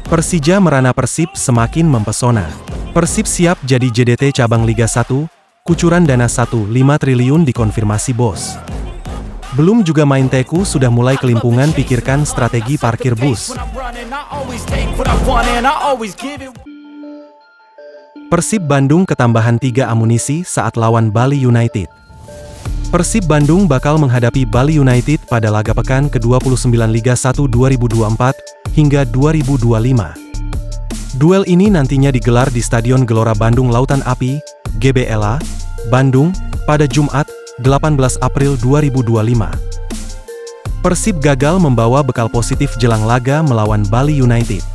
Persija merana Persib semakin mempesona. Persib siap jadi JDT cabang Liga 1, kucuran dana 1,5 triliun dikonfirmasi bos. Belum juga main teku sudah mulai kelimpungan pikirkan strategi parkir bus. Persib Bandung ketambahan 3 amunisi saat lawan Bali United. Persib Bandung bakal menghadapi Bali United pada laga pekan ke-29 Liga 1 2024 hingga 2025. Duel ini nantinya digelar di Stadion Gelora Bandung Lautan Api, GBLA, Bandung, pada Jumat, 18 April 2025. Persib gagal membawa bekal positif jelang laga melawan Bali United.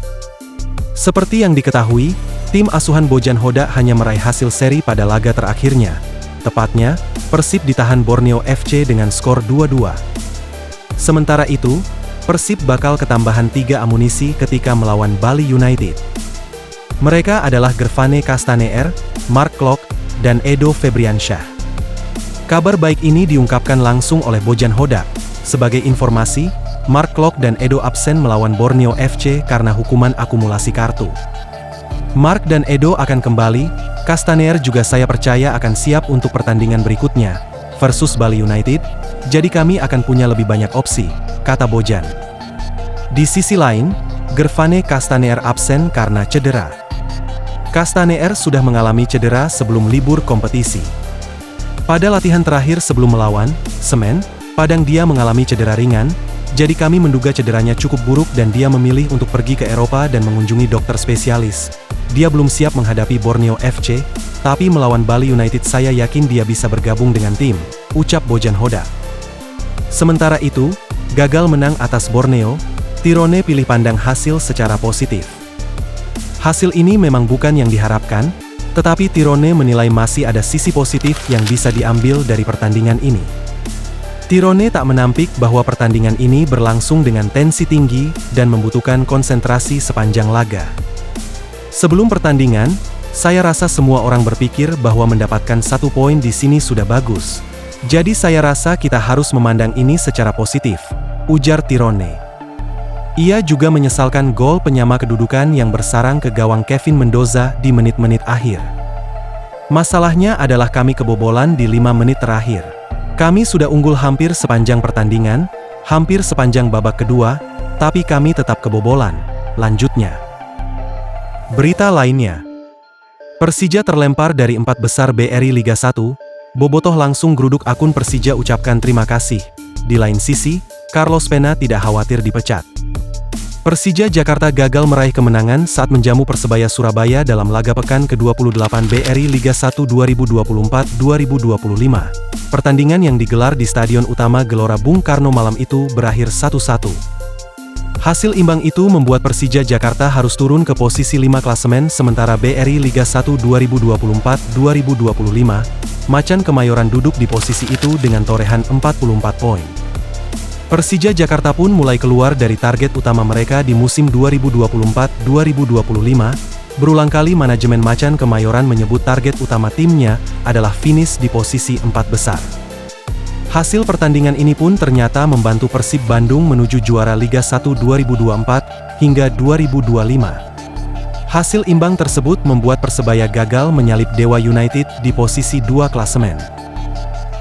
Seperti yang diketahui, tim asuhan Bojan Hoda hanya meraih hasil seri pada laga terakhirnya. Tepatnya, Persib ditahan Borneo FC dengan skor 2-2. Sementara itu, Persib bakal ketambahan 3 amunisi ketika melawan Bali United. Mereka adalah Gervane Castaneer, Mark Klok, dan Edo Febriansyah. Kabar baik ini diungkapkan langsung oleh Bojan Hoda. Sebagai informasi, Mark Klok dan Edo absen melawan Borneo FC karena hukuman akumulasi kartu. Mark dan Edo akan kembali, Castaneer juga saya percaya akan siap untuk pertandingan berikutnya, versus Bali United, jadi kami akan punya lebih banyak opsi, kata Bojan. Di sisi lain, Gervane Castaneer absen karena cedera. Castaneer sudah mengalami cedera sebelum libur kompetisi. Pada latihan terakhir sebelum melawan Semen, Padang dia mengalami cedera ringan, jadi kami menduga cederanya cukup buruk dan dia memilih untuk pergi ke Eropa dan mengunjungi dokter spesialis. Dia belum siap menghadapi Borneo FC, tapi melawan Bali United saya yakin dia bisa bergabung dengan tim, ucap Bojan Hoda. Sementara itu, gagal menang atas Borneo, Tirone pilih pandang hasil secara positif. Hasil ini memang bukan yang diharapkan, tetapi Tirone menilai masih ada sisi positif yang bisa diambil dari pertandingan ini. Tirone tak menampik bahwa pertandingan ini berlangsung dengan tensi tinggi dan membutuhkan konsentrasi sepanjang laga. Sebelum pertandingan, saya rasa semua orang berpikir bahwa mendapatkan 1 poin di sini sudah bagus. Jadi saya rasa kita harus memandang ini secara positif, ujar Tirone. Ia juga menyesalkan gol penyama kedudukan yang bersarang ke gawang Kevin Mendoza di menit-menit akhir. Masalahnya adalah kami kebobolan di 5 menit terakhir. Kami sudah unggul hampir sepanjang pertandingan, hampir sepanjang babak kedua, tapi kami tetap kebobolan, lanjutnya. Berita lainnya, Persija terlempar dari 4 besar BRI Liga 1, Bobotoh langsung geruduk akun Persija ucapkan terima kasih. Di lain sisi, Carlos Pena tidak khawatir dipecat. Persija Jakarta gagal meraih kemenangan saat menjamu Persebaya Surabaya dalam laga pekan ke-28 BRI Liga 1 2024-2025. Pertandingan yang digelar di Stadion Utama Gelora Bung Karno malam itu berakhir 1-1. Hasil imbang itu membuat Persija Jakarta harus turun ke posisi 5 klasemen sementara BRI Liga 1 2024-2025, Macan Kemayoran duduk di posisi itu dengan torehan 44 poin. Persija Jakarta pun mulai keluar dari target utama mereka di musim 2024-2025, berulang kali manajemen Macan Kemayoran menyebut target utama timnya adalah finish di posisi 4 besar. Hasil pertandingan ini pun ternyata membantu Persib Bandung menuju juara Liga 1 2024 hingga 2025. Hasil imbang tersebut membuat Persebaya gagal menyalip Dewa United di posisi 2 klasemen.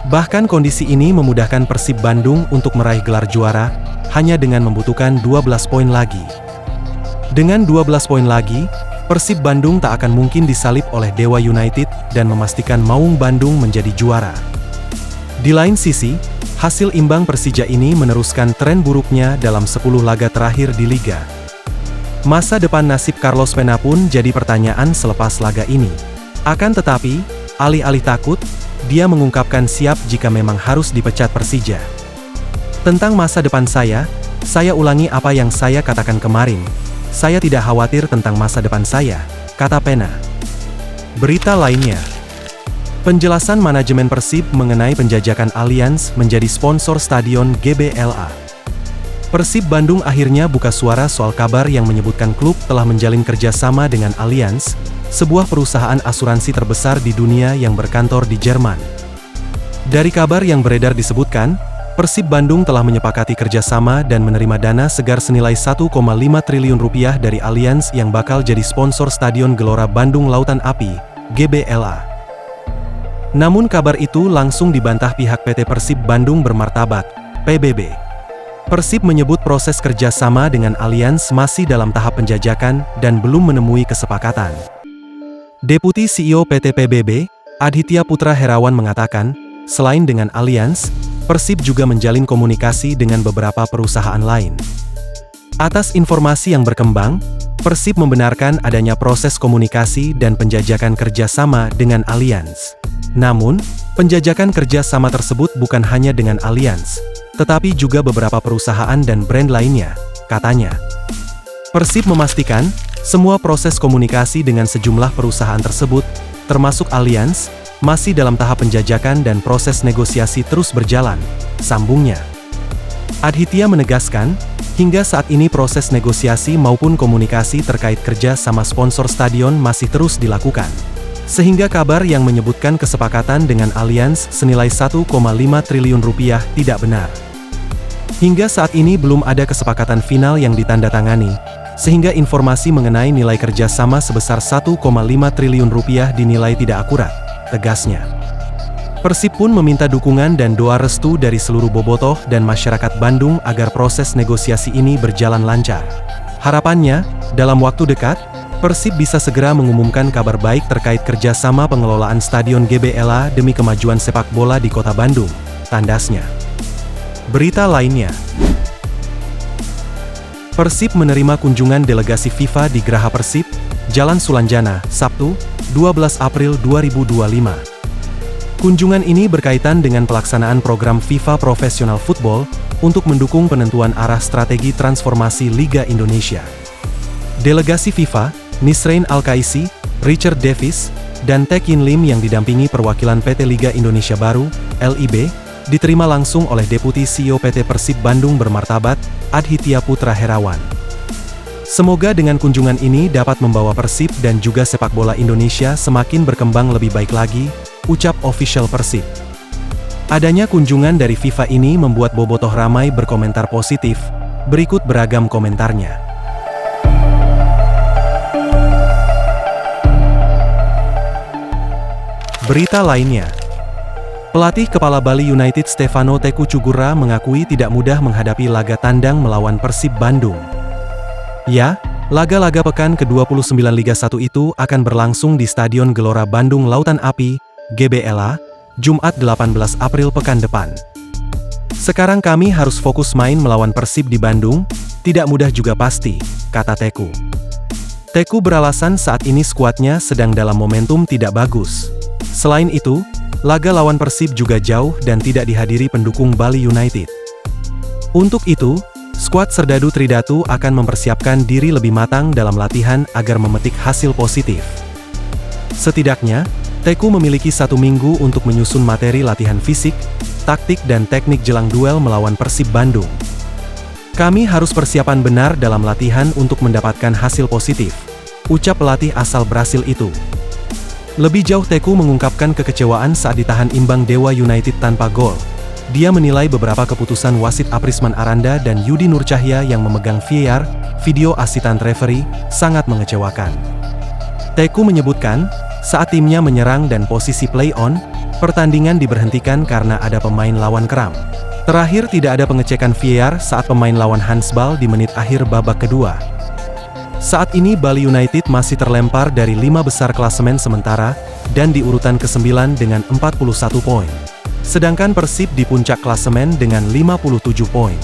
Bahkan kondisi ini memudahkan Persib Bandung untuk meraih gelar juara, hanya dengan membutuhkan 12 poin lagi. Dengan 12 poin lagi, Persib Bandung tak akan mungkin disalip oleh Dewa United dan memastikan Maung Bandung menjadi juara. Di lain sisi, hasil imbang Persija ini meneruskan tren buruknya dalam 10 laga terakhir di Liga. Masa depan nasib Carlos Pena pun jadi pertanyaan selepas laga ini. Akan tetapi, alih-alih takut, dia mengungkapkan siap jika memang harus dipecat Persija. Tentang masa depan saya ulangi apa yang saya katakan kemarin. Saya tidak khawatir tentang masa depan saya, kata Pena. Berita lainnya, penjelasan manajemen Persib mengenai penjajakan Allianz menjadi sponsor stadion GBLA. Persib Bandung akhirnya buka suara soal kabar yang menyebutkan klub telah menjalin kerjasama dengan Allianz, sebuah perusahaan asuransi terbesar di dunia yang berkantor di Jerman. Dari kabar yang beredar disebutkan, Persib Bandung telah menyepakati kerjasama dan menerima dana segar senilai 1,5 triliun rupiah dari Allianz yang bakal jadi sponsor Stadion Gelora Bandung Lautan Api, GBLA. Namun kabar itu langsung dibantah pihak PT Persib Bandung Bermartabat, PBB. Persib menyebut proses kerjasama dengan Allianz masih dalam tahap penjajakan dan belum menemui kesepakatan. Deputi CEO PT PBB, Adhitya Putra Herawan mengatakan, selain dengan Allianz, Persib juga menjalin komunikasi dengan beberapa perusahaan lain. Atas informasi yang berkembang, Persib membenarkan adanya proses komunikasi dan penjajakan kerjasama dengan Allianz. Namun, penjajakan kerjasama tersebut bukan hanya dengan Allianz, tetapi juga beberapa perusahaan dan brand lainnya, katanya. Persib memastikan, semua proses komunikasi dengan sejumlah perusahaan tersebut, termasuk Allianz, masih dalam tahap penjajakan dan proses negosiasi terus berjalan, sambungnya. Adhitya menegaskan, hingga saat ini proses negosiasi maupun komunikasi terkait kerja sama sponsor stadion masih terus dilakukan. Sehingga kabar yang menyebutkan kesepakatan dengan Allianz senilai 1,5 triliun rupiah tidak benar. Hingga saat ini belum ada kesepakatan final yang ditandatangani, sehingga informasi mengenai nilai kerjasama sebesar 1,5 triliun rupiah dinilai tidak akurat, tegasnya. Persib pun meminta dukungan dan doa restu dari seluruh bobotoh dan masyarakat Bandung agar proses negosiasi ini berjalan lancar. Harapannya, dalam waktu dekat, Persib bisa segera mengumumkan kabar baik terkait kerjasama pengelolaan Stadion GBLA demi kemajuan sepak bola di Kota Bandung, tandasnya. Berita lainnya, Persib menerima kunjungan delegasi FIFA di Geraha Persib, Jalan Sulanjana, Sabtu, 12 April 2025. Kunjungan ini berkaitan dengan pelaksanaan program FIFA Professional Football untuk mendukung penentuan arah strategi transformasi Liga Indonesia. Delegasi FIFA, Nisrain Al-Kaisi, Richard Davis, dan Tae Kin Lim yang didampingi perwakilan PT Liga Indonesia Baru, LIB, diterima langsung oleh Deputi CEO PT Persib Bandung Bermartabat, Adhitya Putra Herawan. Semoga dengan kunjungan ini dapat membawa Persib dan juga sepak bola Indonesia semakin berkembang lebih baik lagi, ucap official Persib. Adanya kunjungan dari FIFA ini membuat bobotoh ramai berkomentar positif, berikut beragam komentarnya. Berita lainnya, pelatih kepala Bali United Stefano Teku Cugura mengakui tidak mudah menghadapi laga tandang melawan Persib Bandung. Ya, laga-laga pekan ke-29 Liga 1 itu akan berlangsung di Stadion Gelora Bandung Lautan Api, GBLA, Jumat 18 April pekan depan. Sekarang kami harus fokus main melawan Persib di Bandung, tidak mudah juga pasti, kata Teku. Teku beralasan saat ini skuadnya sedang dalam momentum tidak bagus. Selain itu, laga lawan Persib juga jauh dan tidak dihadiri pendukung Bali United. Untuk itu, skuad Serdadu Tridatu akan mempersiapkan diri lebih matang dalam latihan agar memetik hasil positif. Setidaknya, Teku memiliki 1 minggu untuk menyusun materi latihan fisik, taktik dan teknik jelang duel melawan Persib Bandung. Kami harus persiapan benar dalam latihan untuk mendapatkan hasil positif, ucap pelatih asal Brasil itu. Lebih jauh Teku mengungkapkan kekecewaan saat ditahan imbang Dewa United tanpa gol. Dia menilai beberapa keputusan wasit Aprisman Aranda dan Yudi Nurcahya yang memegang VAR, video asitan referee, sangat mengecewakan. Teku menyebutkan, saat timnya menyerang dan posisi play-on, pertandingan diberhentikan karena ada pemain lawan kram. Terakhir tidak ada pengecekan VAR saat pemain lawan handsball di menit akhir babak kedua. Saat ini Bali United masih terlempar dari 5 besar klasemen sementara, dan di urutan ke-9 dengan 41 poin. Sedangkan Persib di puncak klasemen dengan 57 poin.